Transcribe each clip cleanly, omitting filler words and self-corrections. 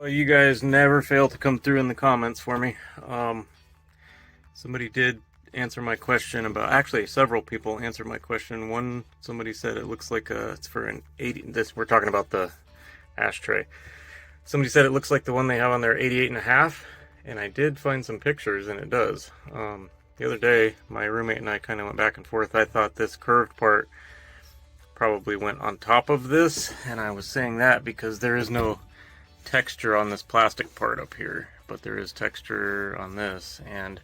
Well, you guys never fail to come through in the comments for me. Somebody did answer my question about, actually several people answered my question. Somebody said it looks like it's for an 80, we're talking about the ashtray. Somebody said it looks like the one they have on their 88.5, and I did find some pictures and it does. The other day, my roommate and I kind of went back and forth. I thought this curved part probably went on top of this, and I was saying that because there is no texture on this plastic part up here, but there is texture on this, and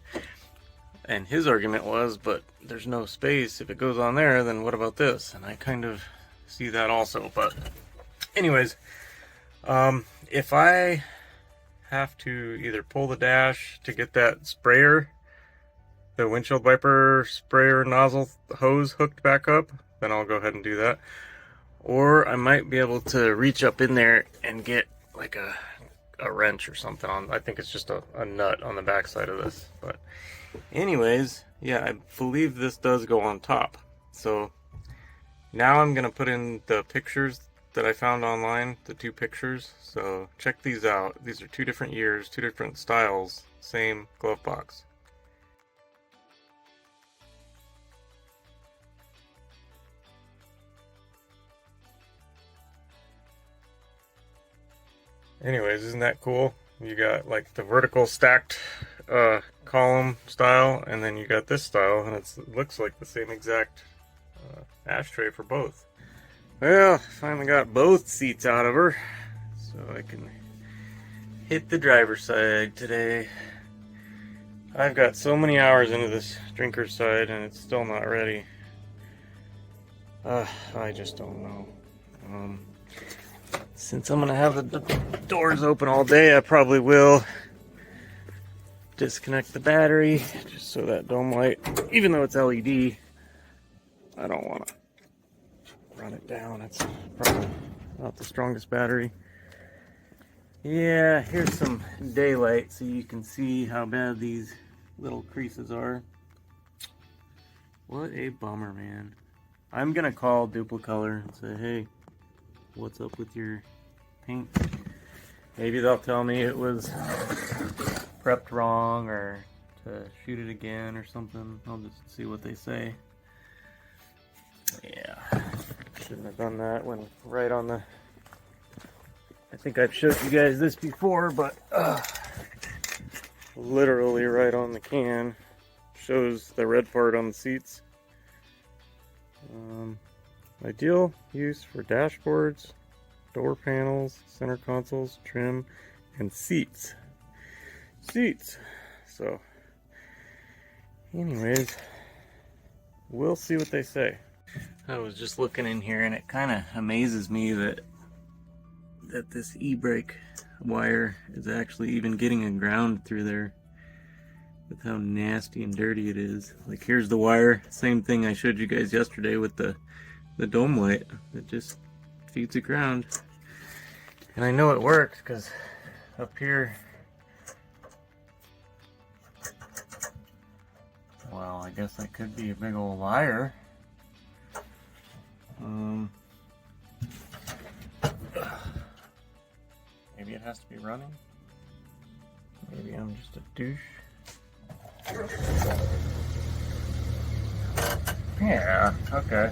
his argument was, but there's no space. If it goes on there, then what about this? And I kind of see that also. But anyways, if I have to either pull the dash to get that sprayer, the windshield wiper sprayer nozzle hose hooked back up, then I'll go ahead and do that. Or I might be able to reach up in there and get like a wrench or something on. I think it's just a nut on the back side of this. But anyways, yeah, I believe this does go on top. So now I'm gonna put in the pictures that I found online, the two pictures. So check these out. These are 2 different years, 2 different styles, same glove box. Anyways, isn't that cool? You got like the vertical stacked column style, and then you got this style, and it looks like the same exact ashtray for both. Well, finally got both seats out of her, so I can hit the driver's side today. I've got so many hours into this drinker's side, and it's still not ready. I just don't know. Since I'm gonna have the doors open all day, I probably will disconnect the battery just so that dome light, even though it's LED, I don't want to run it down. It's probably not the strongest battery. Yeah, here's some daylight so you can see how bad these little creases are. What a bummer, man. I'm gonna call Duplicolor and say, hey, what's up with your paint? Maybe they'll tell me it was prepped wrong or to shoot it again or something. I'll just see what they say. Yeah, shouldn't have done that when right on the... I think I've showed you guys this before, but literally right on the can shows the red part on the seats. Ideal use for dashboards, door panels, center consoles, trim, and seats. So, anyways, we'll see what they say. I was just looking in here, and it kind of amazes me that this e-brake wire is actually even getting a ground through there with how nasty and dirty it is. Like, here's the wire, same thing I showed you guys yesterday with the dome light. It just feeds the ground. And I know it works because up here, well, I guess that could be a big old liar. Maybe it has to be running. Maybe I'm just a douche. Yeah, okay.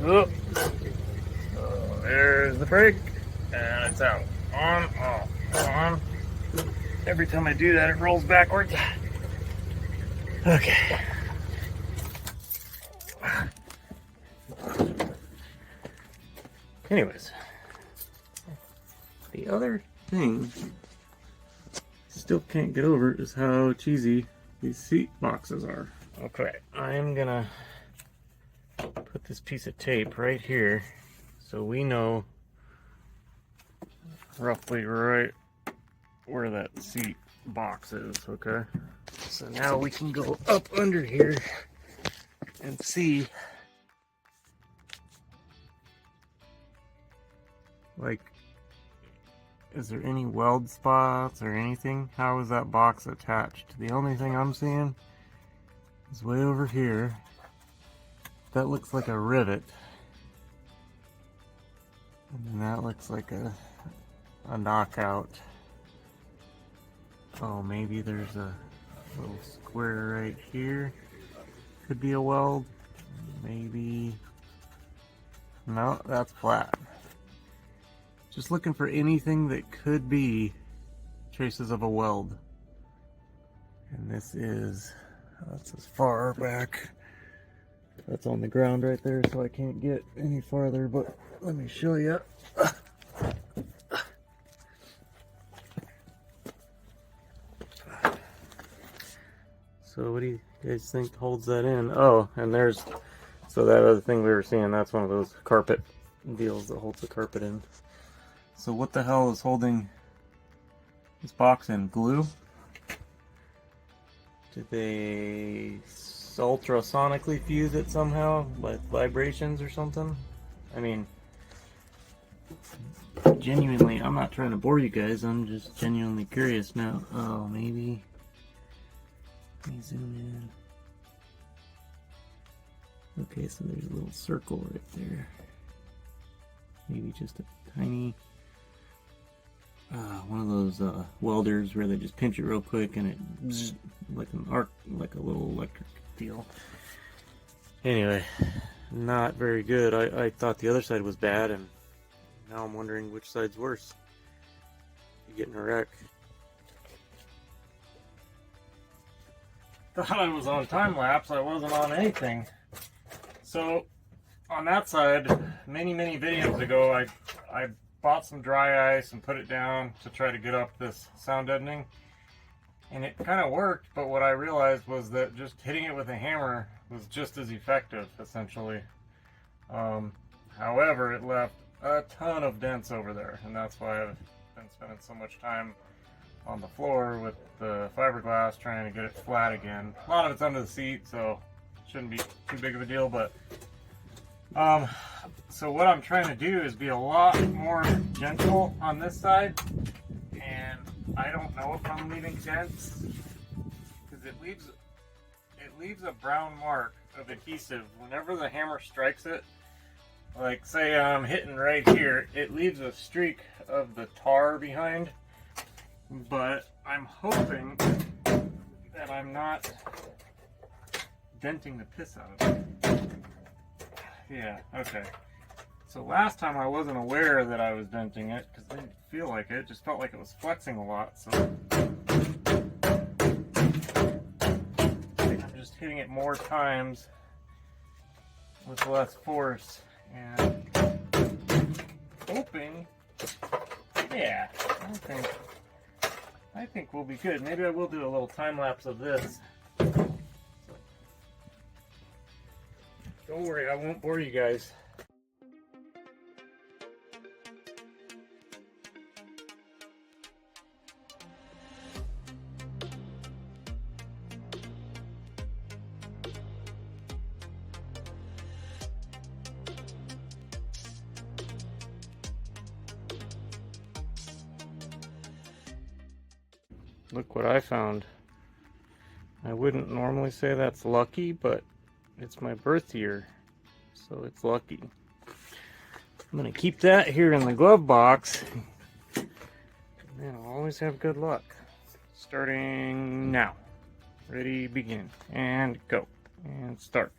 Oh, so there's the brake, and it's out. On, off, on. Every time I do that, it rolls backwards. Okay. Anyways, the other thing I still can't get over is how cheesy these seat boxes are. Okay, I'm gonna put this piece of tape right here so we know roughly right where that seat box is, okay? So now we can go up under here and see, like, is there any weld spots or anything? How is that box attached? The only thing I'm seeing is way over here. That looks like a rivet. And that looks like a knockout. Oh, maybe there's a little square right here. Could be a weld. Maybe. No, that's flat. Just looking for anything that could be traces of a weld. And this is, that's as far back. That's on the ground right there, so I can't get any farther, but let me show you. So what do you guys think holds that in? Oh, and there's, so that other thing we were seeing, that's one of those carpet deals that holds the carpet in. So what the hell is holding this box in? Glue? Did they ultrasonically fuse it somehow with vibrations or something? I mean, genuinely, I'm not trying to bore you guys, I'm just genuinely curious now. Oh, maybe. Let me zoom in. Okay, so there's a little circle right there. Maybe just a tiny, one of those welders where they just pinch it real quick and it like an arc, like a little electric deal. Anyway, not very good. I thought the other side was bad, and now I'm wondering which side's worse. You getting a wreck. Thought I was on time lapse. I wasn't on anything. So on that side, many videos ago, I bought some dry ice and put it down to try to get up this sound deadening, and it kind of worked. But what I realized was that just hitting it with a hammer was just as effective, essentially. However, it left a ton of dents over there, and that's why I've been spending so much time on the floor with the fiberglass trying to get it flat again. A lot of it's under the seat, so it shouldn't be too big of a deal, but so what I'm trying to do is be a lot more gentle on this side, and I don't know if I'm leaving dents because it leaves a brown mark of adhesive whenever the hammer strikes it. Like, say I'm hitting right here, it leaves a streak of the tar behind, but I'm hoping that I'm not denting the piss out of it. Yeah, okay. So last time I wasn't aware that I was denting it because it didn't feel like it. It just felt like it was flexing a lot. So I'm just hitting it more times with less force and hoping, yeah, I think we'll be good. Maybe I will do a little time lapse of this. Don't worry, I won't bore you guys. Look what I found. I wouldn't normally say that's lucky, but it's my birth year, so it's lucky. I'm gonna keep that here in the glove box, and then I'll always have good luck. Starting now. Ready, begin, and go, and start.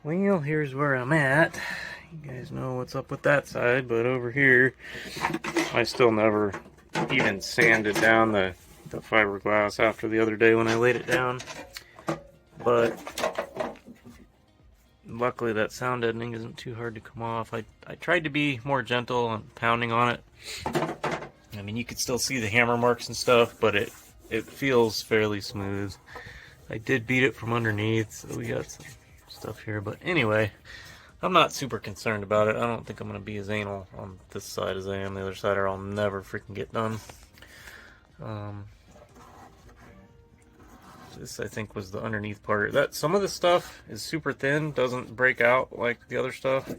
Well, here's where I'm at. You guys know what's up with that side, but over here, I still never even sanded down the fiberglass after the other day when I laid it down. but luckily that sound deadening isn't too hard to come off. I tried to be more gentle on pounding on it. I mean, you could still see the hammer marks and stuff, but it feels fairly smooth. I did beat it from underneath, so we got some stuff here. But anyway, I'm not super concerned about it. I don't think I'm going to be as anal on this side as I am the other side, or I'll never freaking get done. This, I think, was the underneath part. That some of the stuff is super thin, doesn't break out like the other stuff.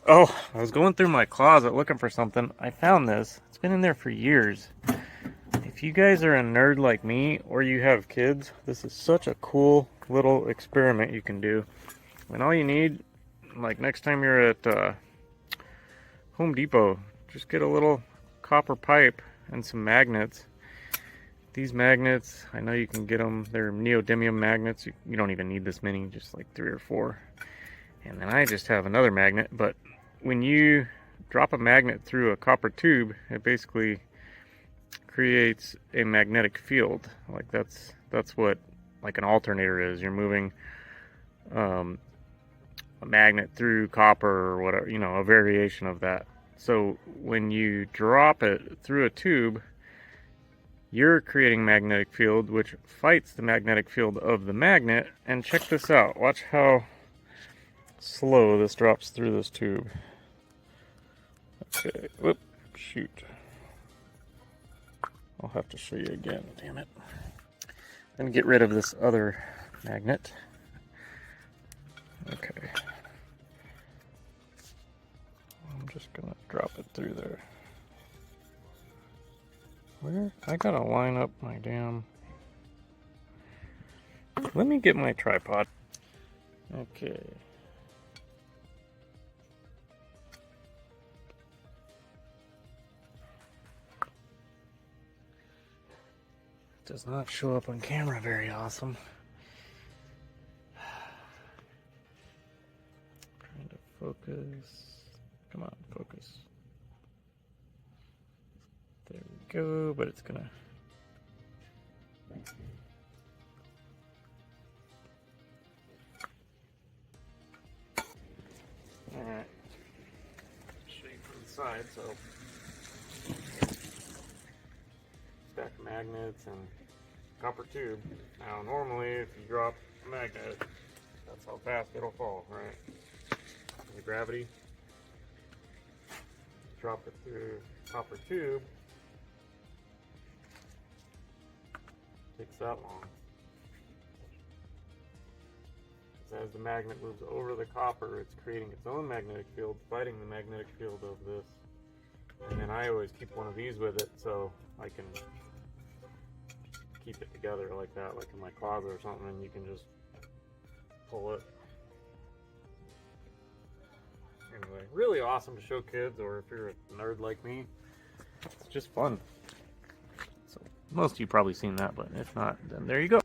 Oh, I was going through my closet looking for something. I found this. It's been in there for years. If you guys are a nerd like me, or you have kids, this is such a cool little experiment you can do. And all you need, like next time you're at Home Depot, just get a little copper pipe and some magnets. These magnets, I know you can get them, they're neodymium magnets. You don't even need this many, just like 3 or 4. And then I just have another magnet, but when you drop a magnet through a copper tube, it basically creates a magnetic field. Like that's what like an alternator is. You're moving a magnet through copper or whatever, you know, a variation of that. So when you drop it through a tube, you're creating a magnetic field which fights the magnetic field of the magnet. And check this out. Watch how slow this drops through this tube. Okay, whoop, shoot. I'll have to show you again, damn it. Let me get rid of this other magnet. Okay. I'm just gonna drop it through there. Where? I gotta line up my damn... Let me get my tripod. Okay. Does not show up on camera very awesome. Trying to focus. Come on, focus. There we go, but it's gonna... Alright. Show you from the side, so... Stack of magnets and copper tube. Now normally if you drop a magnet, that's how fast it'll fall, right? The gravity. Drop it through copper tube. Takes that long. As the magnet moves over the copper, it's creating its own magnetic field, fighting the magnetic field of this. And then I always keep one of these with it so I can keep it together like that, like in my closet or something, and you can just pull it. Anyway, really awesome to show kids, or if you're a nerd like me, it's just fun. So most of you probably seen that, but if not, then there you go.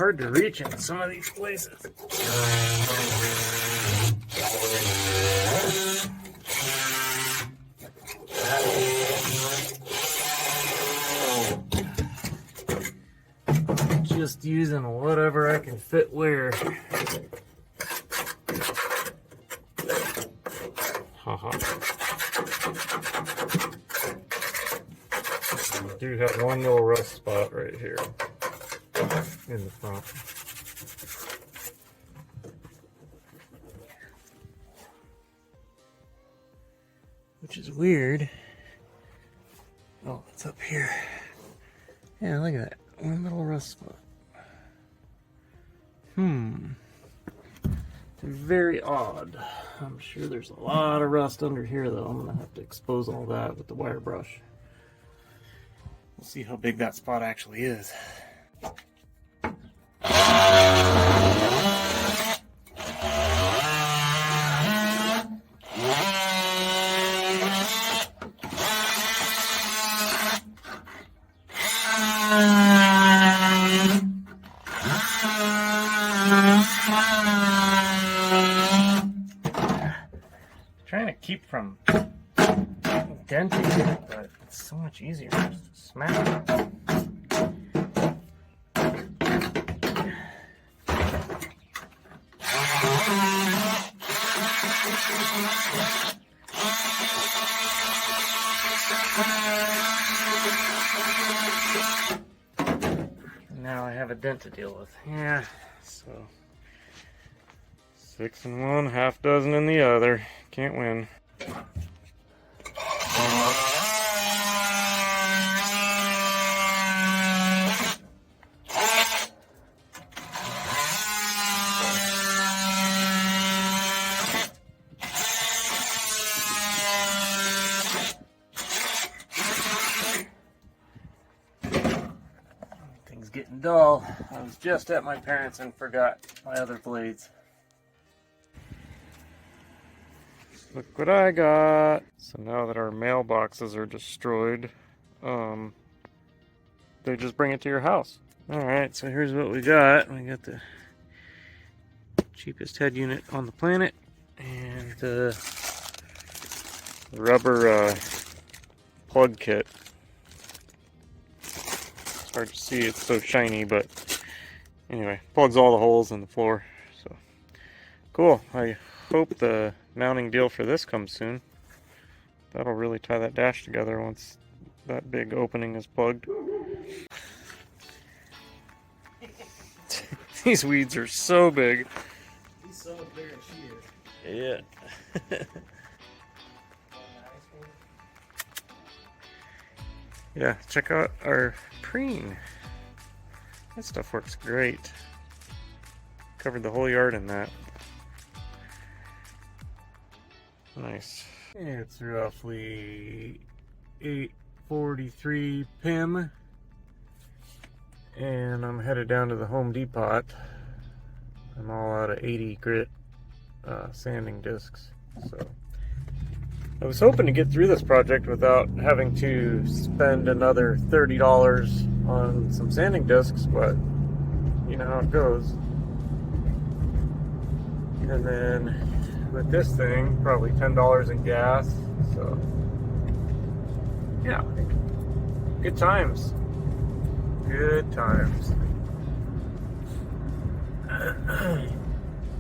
hard to reach in some of these places. Just using whatever I can fit where. Haha. I do have one little rust spot right here in the front. Which is weird. Oh, it's up here. Yeah, look at that. One little rust spot. Very odd. I'm sure there's a lot of rust under here though. I'm gonna have to expose all that with the wire brush. We'll see how big that spot actually is. Trying to keep from denting it, but it's so much easier just to smack it. Now I have a dent to deal with. Yeah, so 6 in one, half dozen in the other. Can't win. Things getting dull. I was just at my parents' and forgot my other blades. Look what I got. So now that our mailboxes are destroyed, they just bring it to your house. Alright, so here's what we got. We got the cheapest head unit on the planet and the rubber plug kit. It's hard to see, it's so shiny, but anyway, plugs all the holes in the floor. So cool. I hope the mounting deal for this comes soon. That'll really tie that dash together once that big opening is plugged. These weeds are so big. He's so much bigger than she is. Yeah. Yeah, check out our preen. That stuff works great. Covered the whole yard in that. Nice. It's roughly 8:43 p.m. and I'm headed down to the Home Depot. I'm all out of 80 grit sanding discs, so I was hoping to get through this project without having to spend another $30 on some sanding discs, but you know how it goes. And then with this thing, probably $10 in gas, so yeah, good times. Good times.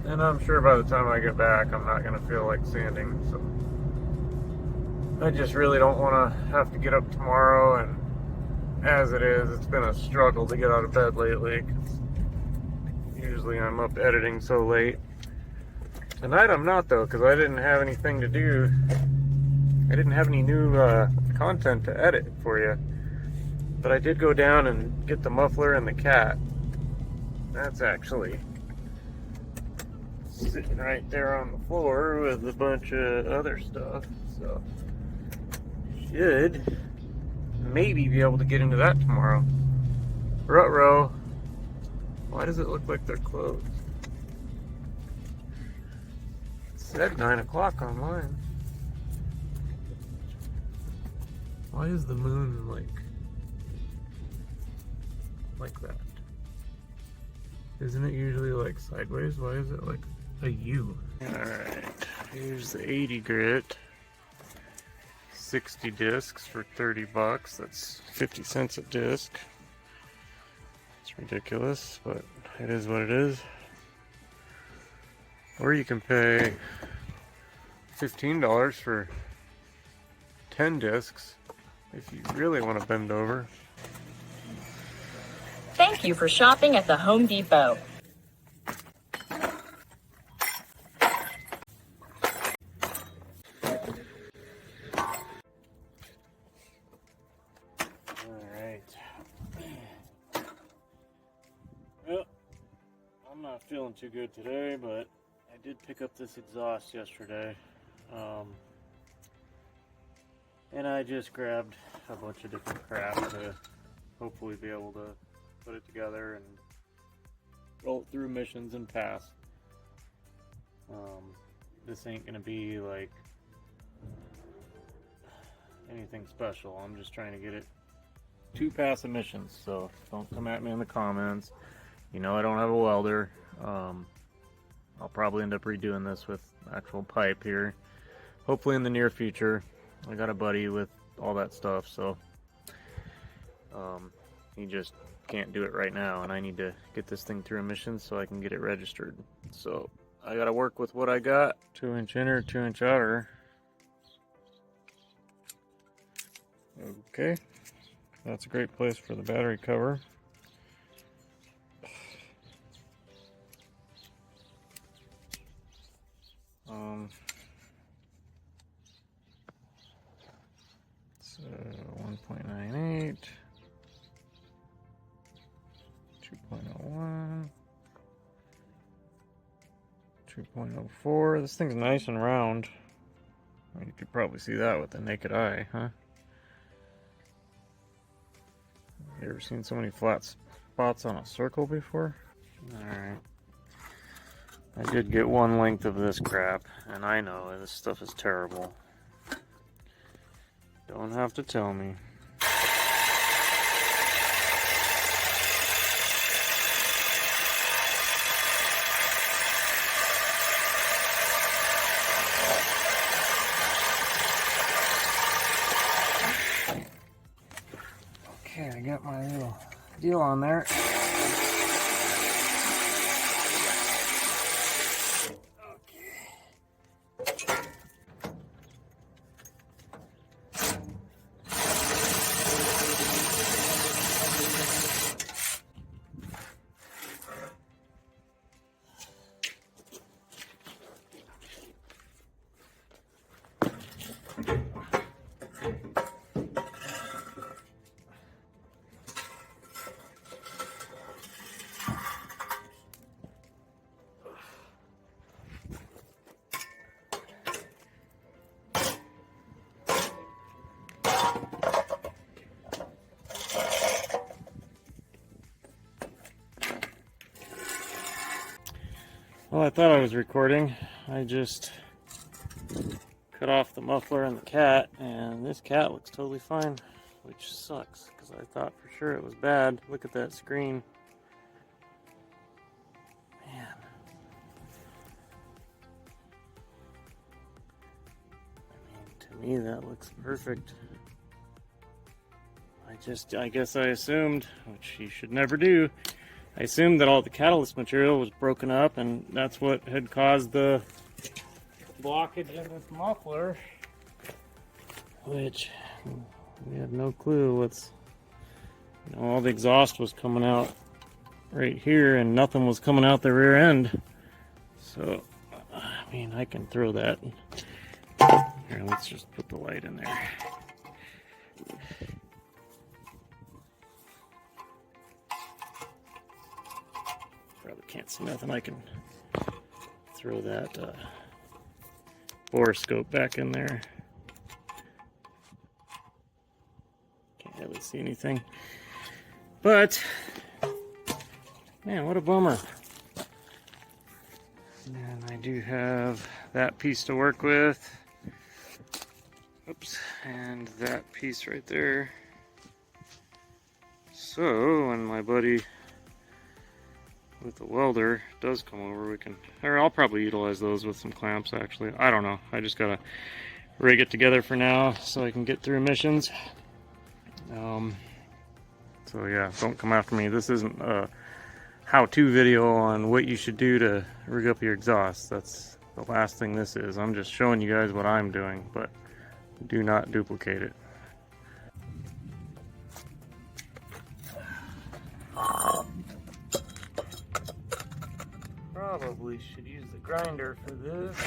And I'm sure by the time I get back, I'm not going to feel like sanding, so I just really don't want to have to get up tomorrow, and as it is, it's been a struggle to get out of bed lately, 'cause usually I'm up editing so late. Tonight I'm not though, because I didn't have anything to do. I didn't have any new content to edit for you. But I did go down and get the muffler and the cat. That's actually sitting right there on the floor with a bunch of other stuff. So should maybe be able to get into that tomorrow. Ruh-roh. Why does it look like they're closed? Said 9 o'clock online. Why is the moon like that? Isn't it usually like sideways? Why is it like a U? Alright, here's the 80 grit. 60 discs for 30 bucks. That's 50 cents a disc. It's ridiculous, but it is what it is. Or you can pay $15 for 10 discs if you really want to bend over. Thank you for shopping at the Home Depot. Alright. Well, I'm not feeling too good today, but I did pick up this exhaust yesterday. And I just grabbed a bunch of different crap to hopefully be able to put it together and roll it through missions and pass. This ain't gonna be like anything special. I'm just trying to get it to pass emissions, so don't come at me in the comments. You know I don't have a welder. I'll probably end up redoing this with actual pipe here, hopefully in the near future. I got a buddy with all that stuff, so he just can't do it right now, and I need to get this thing through emissions so I can get it registered. So I gotta work with what I got. 2-inch inner, 2-inch outer. Okay, that's a great place for the battery cover. So 1.98, 2.01, 2.04. This thing's nice and round. I mean, you could probably see that with the naked eye, huh? You ever seen so many flat spots on a circle before? Alright. I did get one length of this crap, and I know this stuff is terrible. Don't have to tell me. Okay, I got my little deal on there. Well, I thought I was recording. I just cut off the muffler and the cat, and this cat looks totally fine, which sucks, because I thought for sure it was bad. Look at that screen. Man. I mean, to me that looks perfect. I guess I assumed, which you should never do, I assumed that all the catalyst material was broken up, and that's what had caused the blockage in this muffler, which we had no clue. What's, you know, all the exhaust was coming out right here, and nothing was coming out the rear end. So, I mean, I can throw that. Here, let's just put the light in there. Probably can't see nothing. I can throw that borescope back in there. Can't really see anything. But, man, what a bummer. And I do have that piece to work with. Oops, and that piece right there. So, when my buddy with the welder does come over, we can, or I'll probably utilize those with some clamps actually. I don't know. I just gotta rig it together for now so I can get through missions. So yeah, don't come after me. This isn't a how-to video on what you should do to rig up your exhaust. That's the last thing this is. I'm just showing you guys what I'm doing, but do not duplicate it. Probably should use the grinder for this.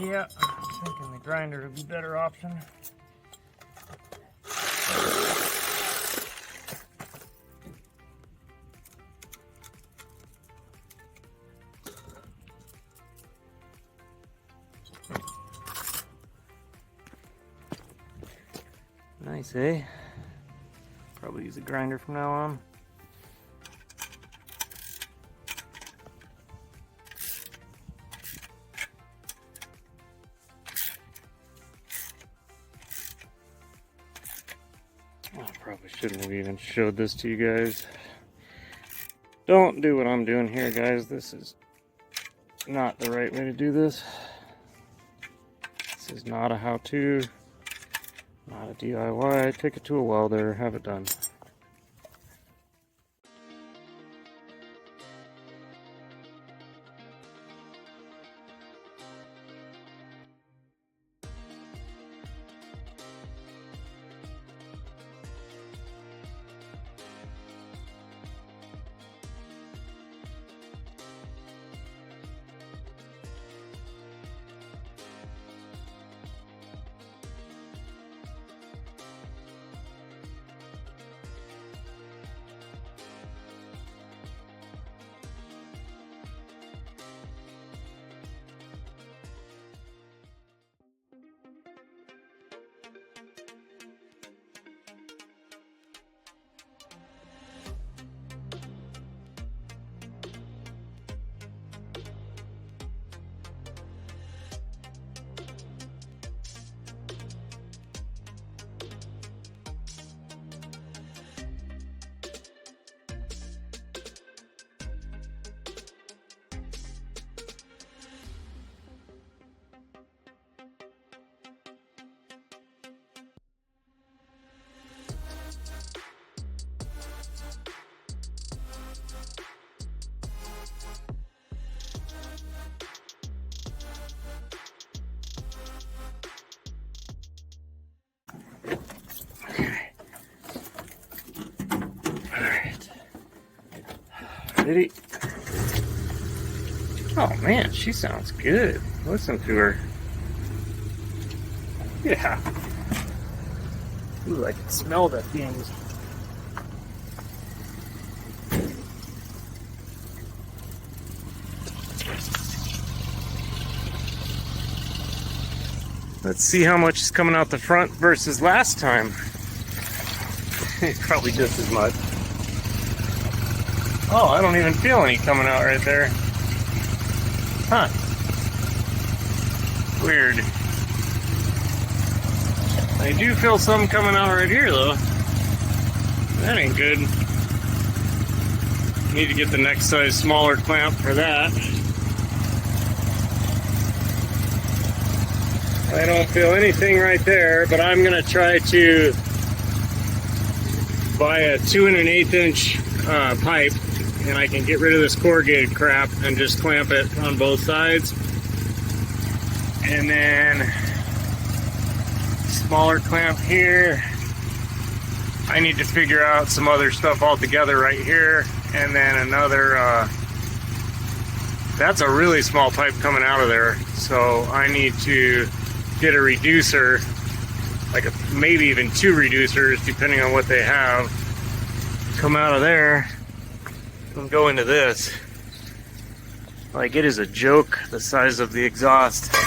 Yeah, I'm thinking the grinder would be a better option. Nice, eh? Probably use a grinder from now on. I probably shouldn't have even showed this to you guys. Don't do what I'm doing here, guys. This is not the right way to do this. This is not a how-to, not a DIY. Take it to a welder, have it done. Ready? Oh man, she sounds good. Listen to her. Yeah. Ooh, I can smell the things. Let's see how much is coming out the front versus last time. Probably just as much. Oh, I don't even feel any coming out right there. Huh. Weird. I do feel some coming out right here, though. That ain't good. Need to get the next size smaller clamp for that. I don't feel anything right there, but I'm going to try to buy a 2 1/8 inch pipe, and I can get rid of this corrugated crap and just clamp it on both sides. And then smaller clamp here. I need to figure out some other stuff altogether right here. And then another, that's a really small pipe coming out of there. So I need to get a reducer, like maybe even 2 reducers, depending on what they have, come out of there and go into this. Like, it is a joke the size of the exhaust. I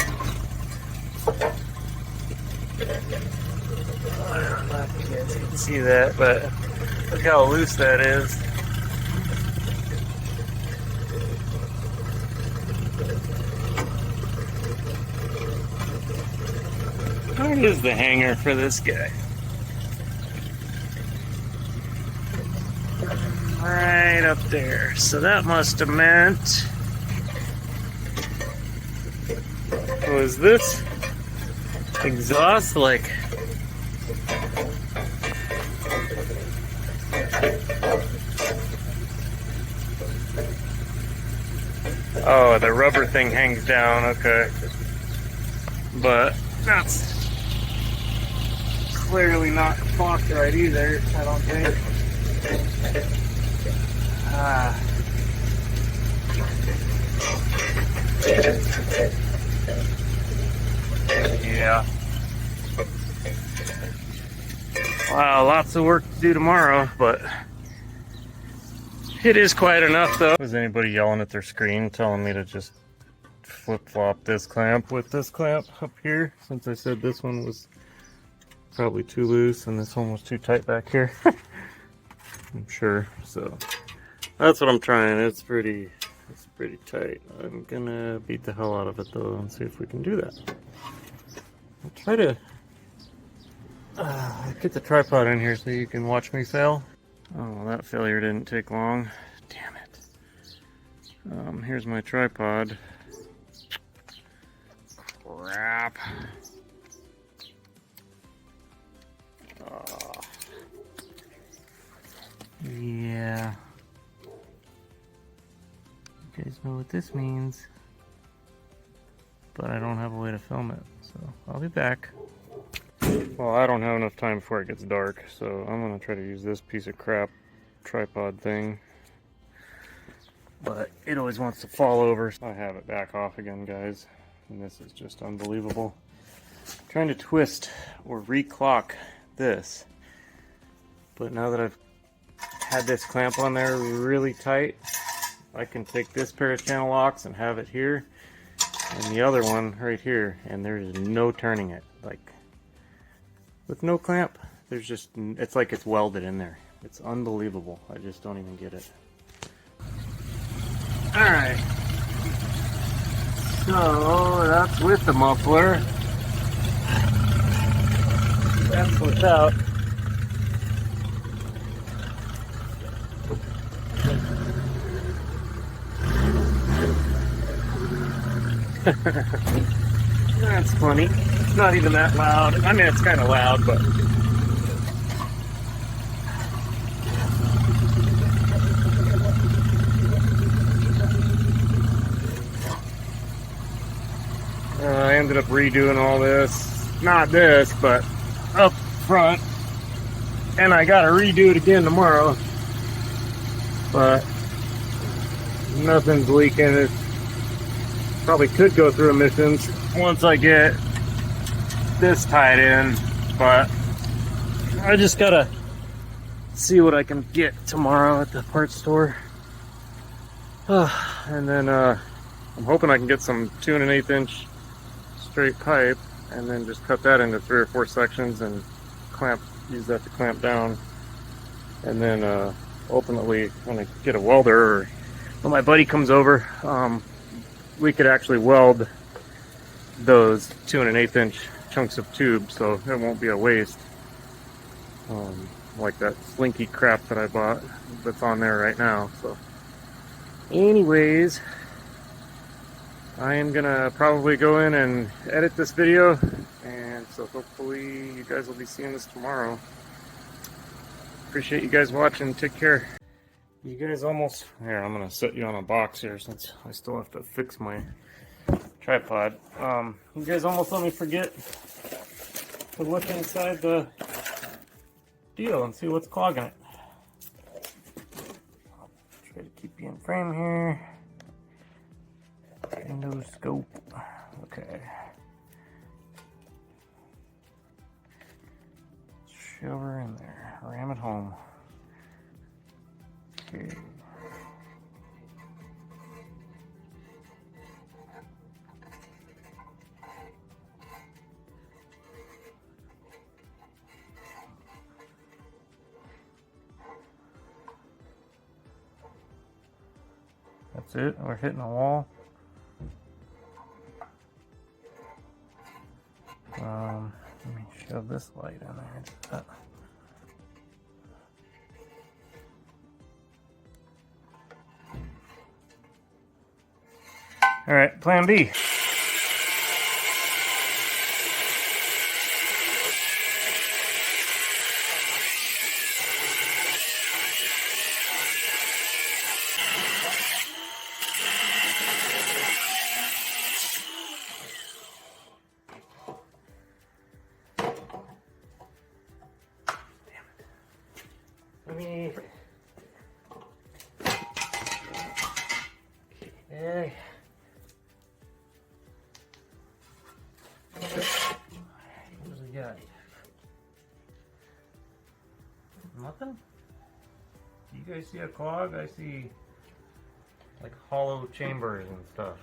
don't know if you guys can see that, but look how loose that is. Where is the hanger for this guy? Right up there. So that must have meant... Was this exhaust like... Oh, the rubber thing hangs down, okay. But that's clearly not clocked right either, I don't think. Yeah. Wow, lots of work to do tomorrow, but it is quiet enough though. Was anybody yelling at their screen telling me to just flip-flop this clamp with this clamp up here, since I said this one was probably too loose and this one was too tight back here? I'm sure. So that's what I'm trying. It's pretty tight. I'm gonna beat the hell out of it though and see if we can do that. I'll try to get the tripod in here so you can watch me fail. Oh, well, that failure didn't take long. Damn it. Here's my tripod. Crap. Yeah. You guys know what this means. But I don't have a way to film it, so I'll be back. Well, I don't have enough time before it gets dark, so I'm gonna try to use this piece of crap tripod thing. But it always wants to fall over. I have it back off again, guys. And this is just unbelievable. I'm trying to twist or reclock this. But now that I've had this clamp on there really tight, I can take this pair of channel locks and have it here. And the other one right here. And there's no turning it. Like, with no clamp, there's just, it's like it's welded in there. It's unbelievable. I just don't even get it. Alright. So, that's with the muffler. That's without. That's funny. It's not even that loud. I mean, it's kind of loud, but... I ended up redoing all this. Not this, but up front. And I gotta redo it again tomorrow. But nothing's leaking. It probably could go through emissions once I get this tied in, but I just gotta see what I can get tomorrow at the parts store. And then I'm hoping I can get some 2 1/8 inch straight pipe and then just cut that into 3 or 4 sections and use that to clamp down. And then ultimately, when I get a welder or when my buddy comes over, we could actually weld those 2 1/8 inch chunks of tube, so it won't be a waste. Like that slinky crap that I bought that's on there right now. So anyways, I am gonna probably go in and edit this video, and so hopefully you guys will be seeing this tomorrow. Appreciate you guys watching. Take care. You guys almost... Here, I'm gonna set you on a box here since I still have to fix my tripod. You guys almost let me forget to look inside the deal and see what's clogging it. I'll try to keep you in frame here. Window scope. Okay. Shove her in there. Ram it home. Okay. That's it. We're hitting a wall. Let me shove this light in there. All right, plan B. Let me. Okay. What do we got? Nothing? Do you guys see a clog? I see like hollow chambers and stuff.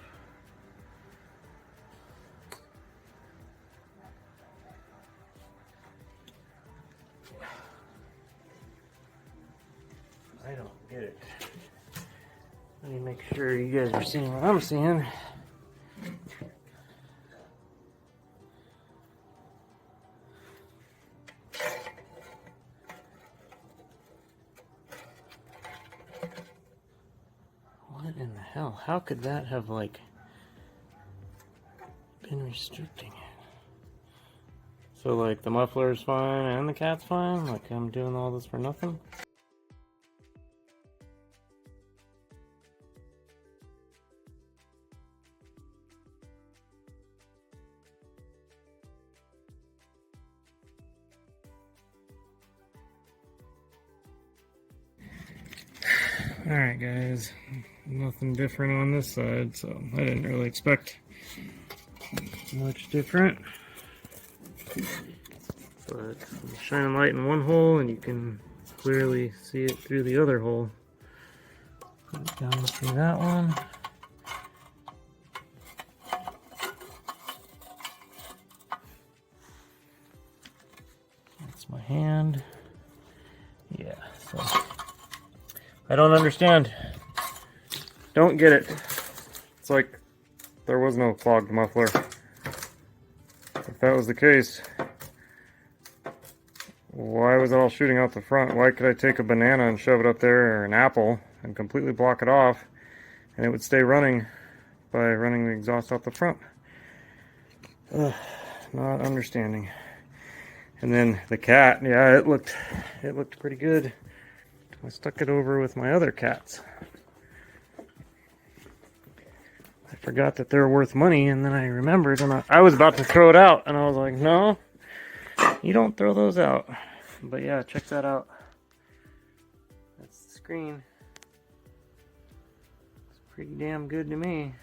I don't get it. Let me make sure you guys are seeing what I'm seeing. What in the hell? How could that have like been restricting it? So like the muffler is fine and the cat's fine? Like I'm doing all this for nothing? Alright guys, nothing different on this side, so I didn't really expect much different. But I'm shining light in one hole and you can clearly see it through the other hole. Down through that one. That's my hand. Yeah, so I don't understand. Don't get it. It's like there was no clogged muffler. If that was the case, why was it all shooting out the front? Why could I take a banana and shove it up there, or an apple, and completely block it off, and it would stay running by running the exhaust out the front? Ugh, not understanding. And then the cat, yeah, it looked pretty good. I stuck it over with my other cats. I forgot that they're worth money, and then I remembered, and I was about to throw it out, and I was like, no, you don't throw those out. But yeah, check that out. That's the screen. It's pretty damn good to me.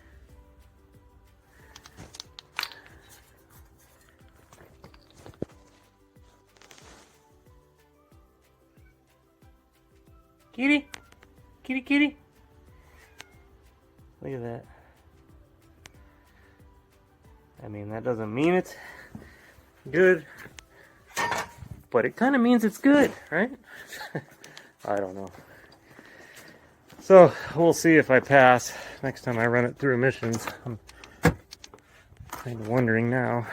Kitty! Kitty, kitty! Look at that. I mean, that doesn't mean it's good, but it kind of means it's good, right? I don't know. So, we'll see if I pass next time I run it through emissions. I'm kind of wondering now.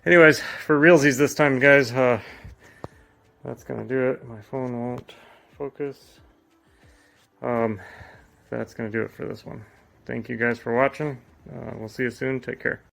Anyways, for realsies this time, guys, that's going to do it. My phone won't focus. That's going to do it for this one. Thank you guys for watching. We'll see you soon. Take care.